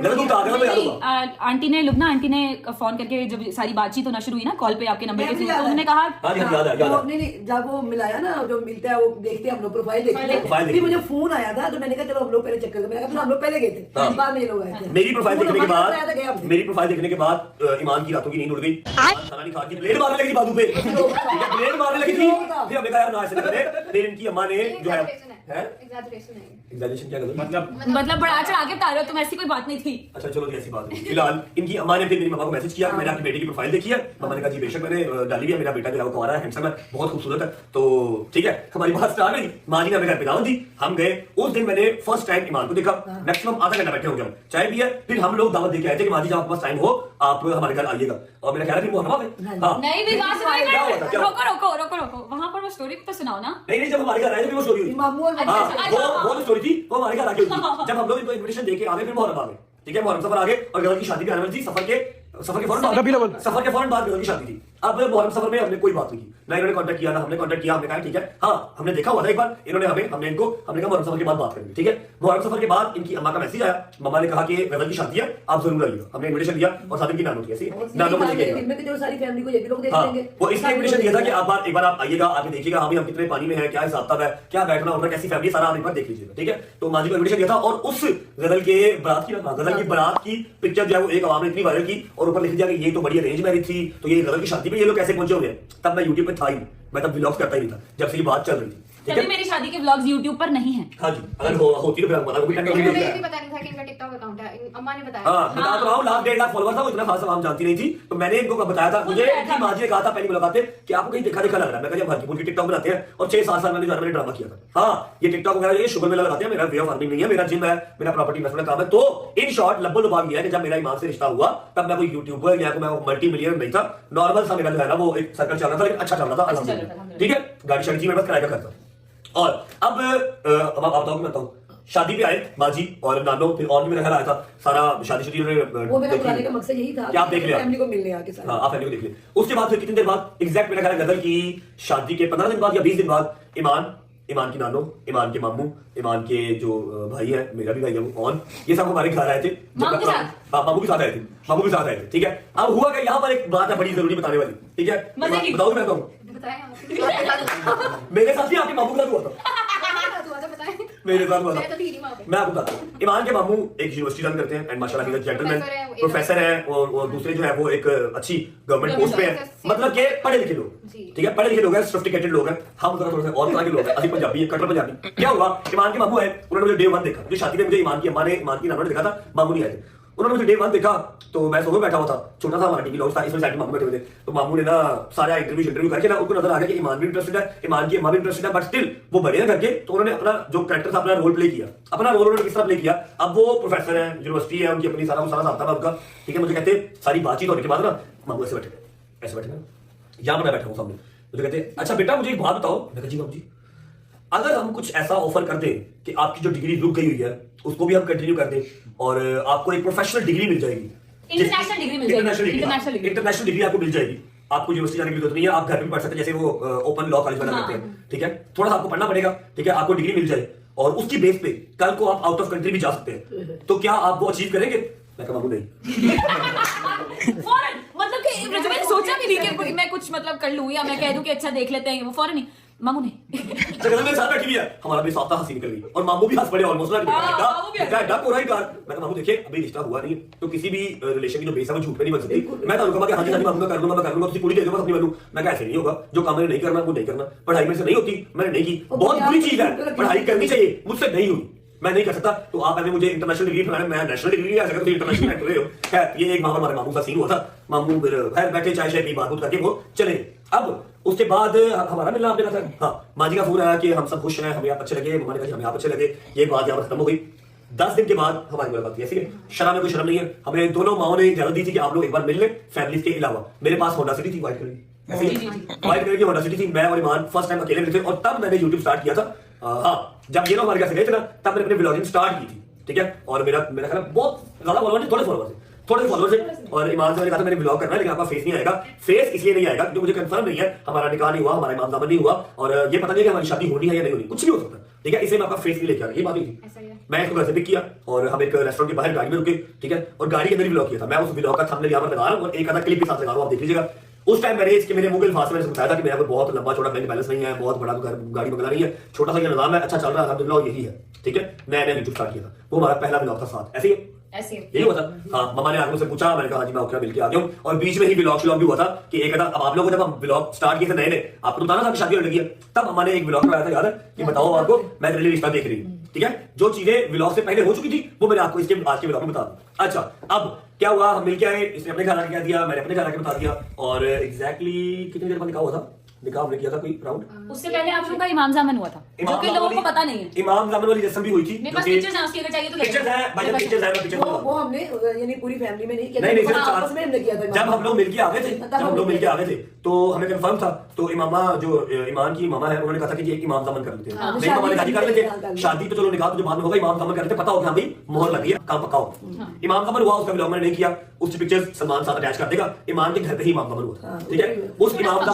Aunty ने Lubna aunty ने phone करके जब सारी बातचीत होना शुरू हुई ना कॉल पे आपके नंबर के थ्रू, तो उन्होंने कहा जब वो मिलाया ना, जो मिलता है वो देखते हैं हम लोग, प्रोफाइल देखते हैं, फिर मुझे फोन आया था तो मैंने कहा चलो हम लोग पहले चक्कर में, हम लोग पहले गए थे, बाद में ये लोग आए थे। मेरी प्रोफाइल देखने के बाद ईमान की रातों की नींद उड़ गई, खाना नहीं खाती, ब्लेड मारने लगी बाजू पे, ब्लेड मारने लगी थी। फिर हमने कहा यार ना ऐसे ना करें। फिर इनकी अम्मा ने जो है एग्जैजरेशन क्या मतलब बड़ा चढ़ा के बता रहे हो तुम, ऐसी कोई बात नहीं थी। अच्छा चलो जी ऐसी बात नहीं। फिलहाल इनकी अम्मा ने फिर मेरी मम्मा को मैसेज किया, मैंने आपकी बेटी की प्रोफाइल देखी है। मम्मा ने कहा जी बेशक मैंने डाली है, मेरा बेटा जो है वो कुंवारा है, हैंडसम है, बहुत खूबसूरत है, तो ठीक है। हमारी बात स्टार्ट हुई, माँ जी ने हमें घर पे दावत दी, हम गए। उस दिन मैंने फर्स्ट टाइम ईमान को देखा, मैक्सिमम आधा घंटा बैठे होंगे हम, चाय पिया, फिर हम लोग दावत देके आए थे कि माँ जी जब आपके पास टाइम हो आप हमारे घर आइएगा। और मेरा ख्याल है फिर मुहर्रमा में रोको वहाँ पर वो स्टोरी तो सुनाओ ना। नहीं जब हमारे घर आए थे वो स्टोरी हुई, वो स्टोरी थी, वो हमारे घर आके हुई थी। जब हम लोग इनको इन्विटेशन देके आ गए, फिर मुहर्रम आ गए, ठीक है, मुहर्रम सफर आ गए और गदर की शादी भी आने वाली थी। सफर के फौरन बाद गदर की शादी थी। अब मुहर्रम सफर में हमने कोई बात नहीं की, ना इन्होंने कांटेक्ट किया ना हमने कांटेक्ट किया। हमने कहा ठीक है, हाँ हमने देखा हुआ था एक बार, इन्होंने हमने इनको हमने कहा मुहर्रम सफर के बाद बात करेंगे, ठीक है। मुहर्रम सफर के बाद इनकी अम्मा का मैसेज आया, मम्मा ने कहा कि गदर की शादी है आप जरूर आइएगा। हमने इन्विटेशन दिया और साथ इनकी नानो की ऐसी नानो को लेके सारी फैमिली को ये भी लोग देख लेंगे। वो इसलिए इन्विटेशन दिया था कि आप एक बार आप आइएगा, आके देखिएगा हाँ हम कितने पानी में है, क्या हिसाब किताब है, क्या बैठना उठना, कैसी फैमिली, सारा आप एक बार देख लीजिएगा, ठीक है। तो माँ जी को इन्विटेशन दिया था और उस गदर की बारात की पिक्चर जो है वो एक आवाम ने इतनी वायरल की और ऊपर लिख दिया कि ये तो बड़ी अरेंज मैरिज थी, तो ये गदर की शादी पे ये लोग कैसे पहुंचे होंगे। तब मैं यूट्यूब पे था ही, मैं तब व्लॉग्स करता ही नहीं था जब से ये बात चल रही थी। तभी मेरी शादी के व्लॉग्स YouTube पर नहीं है। हाँ जी, अगर होती तो फिर हम बताओ। मुझे भी पता नहीं था कि इनका टिकटॉक अकाउंट है, अम्मा ने बताया। हाँ बता तो रहा हूँ, लाख 1.5 लाख फॉलोअर था, वो इतना खास आवाम जानती नहीं थी, तो मैंने इनको बताया था। मुझे इनकी माँ जी ने कहा था पहली मुलाकात में कि आपको कहीं देखा लग रहा है। मैं कहा भरपूर की टिकटॉक बनाते हैं और 6-7 साल मैंने ड्रामा किया था। हाँ ये टिकटॉक वगैरह ये शुगर में लगाते हैं, मेरा वे ऑफ अर्निंग नहीं है, मेरा जिम है, मेरा प्रॉपर्टी इन्वेस्टमेंट काम है। तो इन शॉर्ट लब्बो लुबाब ये है कि जब मेरा ईमान से रिश्ता हुआ तब मैं कोई यूट्यूबर या मैं मल्टी मिलियनर नहीं था, नॉर्मल सा मेरा जो है ना वो एक सर्कल चल रहा था, लेकिन अच्छा चल रहा था अल्हम्दुलिल्लाह, ठीक है। गाड़ी शाड़ी मेरे पास किराए का करता। और अब आप बताओ कि मैं बताऊं, शादी पे आए माँ जी और नानो, फिर और भी मेरा घर आया था सारा शादी वो मेरा बुलाने का मकसद यही था कि आप देख ले, फैमिली को मिलने आके सारा। हाँ आप फैमिली को देख ले। उसके बाद फिर कितनी देर बाद एग्जैक्ट मेरा ख्याल है गदर की शादी के 15 दिन बाद या 20 दिन बाद ईमान की नानो, ईमान के मामू, ईमान के जो भाई है, मेरा भी भाई है वो कौन, ये सब हमारे घर आए थे। मामू के साथ आए थे, ठीक है। अब हुआ क्या, यहाँ पर एक बात है बड़ी जरूरी बताने वाली, ठीक है, बताऊँ मैं कहूँ मेरे साथ ही आपके मामू के साथ हुआ था, मेरे साथ हुआ था, मैं आपको बताता हूँ। ईमान के मामू एक यूनिवर्सिटी रन करते हैं एंड माशाल्लाह ही जेंटलमैन प्रोफेसर है और दूसरे जो है वो एक अच्छी गवर्नमेंट पोस्ट पे है, मतलब के पढ़े लिखे लोग, ठीक है, पढ़े लिखे लोग हैं, सोफिस्टिकेटेड लोग हैं। हम थोड़ा सा और तरह के लोग हैं, असली पंजाबी है, कट्टर पंजाबी। क्या हुआ, ईमान के मामू है, उन्होंने मुझे डे 1 देखा, मुझे शादी में मुझे ईमान की अम्मा ने, ईमान की नाना ने देखा था, मामू नहीं आए थे। उन्होंने मुझे डे 1 देखा तो मैं सोफे बैठा हुआ था, छोटा सा हमारा टीवी लॉन्च था, इसमें साइड में मामू बैठे हुए थे। तो मामू ने ना सारा इंटरव्यू करके ना उनको नजर आ गया कि ईमान भी इंटरेस्टेड है, ईमान की अम्मा भी इंटरेस्टेड है, बट स्टिल वो बड़े हैं करके, तो उन्होंने अपना जो कैरेक्टर था अपना रोल प्ले किया। अपना रोल उन्होंने किस तरह प्ले किया, अब वो प्रोफेसर है, यूनिवर्सिटी है, उनकी अपनी सारा साथ था उनका, ठीक है। मुझे कहते सारी बातचीत होने के बाद ना मामू ऐसे बैठे यहाँ पर मैं बैठा हूँ सामने, मुझे कहते अच्छा बेटा मुझे एक बात बताओ। मैं कहा जी बाबू जी, अगर हम कुछ ऐसा ऑफर कर दें कि आपकी जो डिग्री रुक गई हुई है उसको भी हम कंटिन्यू कर दें और आपको एक प्रोफेशनल डिग्री मिल जाएगी, इंटरनेशनल डिग्री आपको मिल जाएगी, आपको यूनिवर्सिटी जाने की जरूरत नहीं है, आप घर में पढ़ सकते हैं, जैसे वो ओपन लॉ कॉलेज वाला करते हैं, ठीक है। थोड़ा सा आपको पढ़ना पड़ेगा, ठीक है, आपको डिग्री मिल जाए और उसकी बेस पे कल को आप आउट ऑफ कंट्री भी जा सकते हैं, तो क्या आप वो अचीव करेंगे। मैं कहा नहीं मतलब कि मैंने सोचा भी नहीं कि मैं कुछ मतलब कर लूं या मैं कह दूं कि अच्छा देख लेते हैं, वो फौरन नहीं मामू ने मेरे साथ बैठी हुई है, हमारा भी साथ हंसी निकल गई और मामू भी हंस पड़े ऑलमोस्ट ना, डक हो रहा है कार। मैं मामू देखिए अभी रिश्ता हुआ नहीं, तो किसी भी रिलेशन की जो बेस है वो झूठ पे नहीं बन सकती। मैं तो उनको हाँ जी मामू मैं कर लूंगा, तुझे पूरी दे दूंगा अपनी बनूं। मैं ऐसे नहीं होगा, जो काम मैंने नहीं करना वो नहीं करना, पढ़ाई में से नहीं होती मैंने नहीं की, बहुत बुरी चीज है, पढ़ाई करनी चाहिए, मुझसे नहीं हुई, मैं नहीं कर सकता। तो आप अभी मुझे इंटरनेशनल डिग्री बनाने, मैं नेशनल डिग्री आ सकता, इंटरनेशनल एक्टर रहे हो। खैर ये एक वहां पर हमारे मामू का सीन हुआ था, मामू खैर बैठे चाय शाय पी बात करके वो चले। अब उसके बाद हमारा मिलना आपने कहा था, हाँ माँ जी का फोन आया कि हम सब खुश हैं, हमें आप अच्छे लगे, मम्मा ने कहा हमें आप अच्छे लगे, ये बात यहाँ पर खत्म हो गई। 10 दिन के बाद हमारी मुलाकात हुई, ऐसी है शर्म में कोई शर्म नहीं है, हमें दोनों माओ ने इजाजत दी थी कि आप लोग एक बार मिल लें फैमिली के अलावा। मेरे पास होंडा सिटी थी, व्हाइट कलर की होंडा सिटी थी, मैं और ईमान फर्स्ट टाइम अकेले मिले थे और तब मैंने यूट्यूब स्टार्ट किया था। हाँ जब ये लोग हमारे घर से गए थे ना तब मैंने अपनी व्लॉगिंग स्टार्ट की थी, ठीक है। और मेरा ख्याल बहुत ज्यादा फॉलोअर थे, थोड़े फॉलोअर थे, थोड़े फॉलोअर्स है और ईमान से मैंने कहा था मैंने ब्लॉग करना है लेकिन आपका फेस नहीं आएगा। फेस इसलिए नहीं आएगा क्योंकि मुझे कंफर्म नहीं है, हमारा निकाह नहीं हुआ, हमारा इमाम दामन नहीं हुआ और ये पता नहीं कि हमारी शादी होनी है या नहीं होनी, कुछ भी हो सकता है, ठीक है। इसलिए मैं आपका फेस नहीं लेके आ रहा, ये बात हुई थी। मैं इसको घर से पिक किया और हम एक रेस्टोरेंट के बाहर गाड़ी में रुके, ठीक है, और गाड़ी के अंदर ब्लॉग किया था। मैं उस ब्लॉग का थंबनेल यहाँ पर लगा रहा हूँ और एक आधा क्लिप के साथ लगा रहा हूँ, आप देख लीजिएगा। उस टाइम मैंने इसके मेरे मुंह के अल्फाज में मैंने बताया था कि मेरा कोई बहुत लंबा चौड़ा बैंक बैलेंस नहीं है, बहुत बड़ा घर गाड़ी बंगला नहीं है, छोटा सा ये निजाम है, अच्छा चल रहा है अल्हम्दुलिल्लाह, यही है, ठीक है। नया नया यूट्यूब स्टार्ट किया था, वो हमारा पहला ब्लॉग था साथ, ऐसे ही ऐसे यही हुआ था। हाँ, मम्मा ने आगे मुझसे पूछा, मैंने कहा हाँ जी मैं ओके मिलके आ गया हूँ। और बीच में ही ब्लॉग भी हुआ था कि एक आधा, अब आप लोगों को जब हम ब्लॉग स्टार्ट किए थे नए नए, आपको बताना था कि शादी होने लगी है, तब मम्मा ने एक ब्लॉग बनाया था, याद है कि बताओ आपको मैं तेरे लिए रिश्ता देख रही हूँ, ठीक है। जो चीजें ब्लॉग से पहले हो चुकी थी वो मैंने आपको इसके आज के ब्लॉग में बता दूं। अच्छा, अब क्या हुआ, हम मिलके आए, इसने अपने घर आके क्या दिया, मैंने अपने घर आके बता दिया। और एग्जैक्टली कितनी देर बाद निकाह हुआ था? निकाह हमने किया था कोई राउंड, उससे पहले आप लोगों का इमाम जामन हुआ था जो कि लोगों को पता नहीं है। इमाम जामन वाली रस्म भी हुई थी, मेरे पास पिक्चर्स हैं उसकी, अगर चाहिए तो ले पिक्चर्स है भाई, पिक्चर्स है, मैं पिक्चर्स वो हमने यानी पूरी फैमिली में नहीं किया, नहीं सिर्फ आपस में हमने किया था। जब हम लोग मिलके आ गए थे, जब हम लोग मिलके आ गए थे तो हमें कंफर्म था, तो इमामा जो ईमान की मामा है उन्होंने कहा था कि ये इमाम जामन कर लेते हैं, मेरी मामा ने शादी कर लेते, शादी तो चलो निकाह तो जो बाद में होगा, इमाम जामन कर लेते, पता हो कि हाँ भाई मोहर लगी है, काम पक्का हो। इमाम जामन हुआ, उसका ब्लॉग मैंने नहीं किया, उसकी पिक्चर्स सलमान साथ अटैच कर देगा, इमाम के घर पे ही इमाम जामन हुआ, ठीक है। उस इमाम का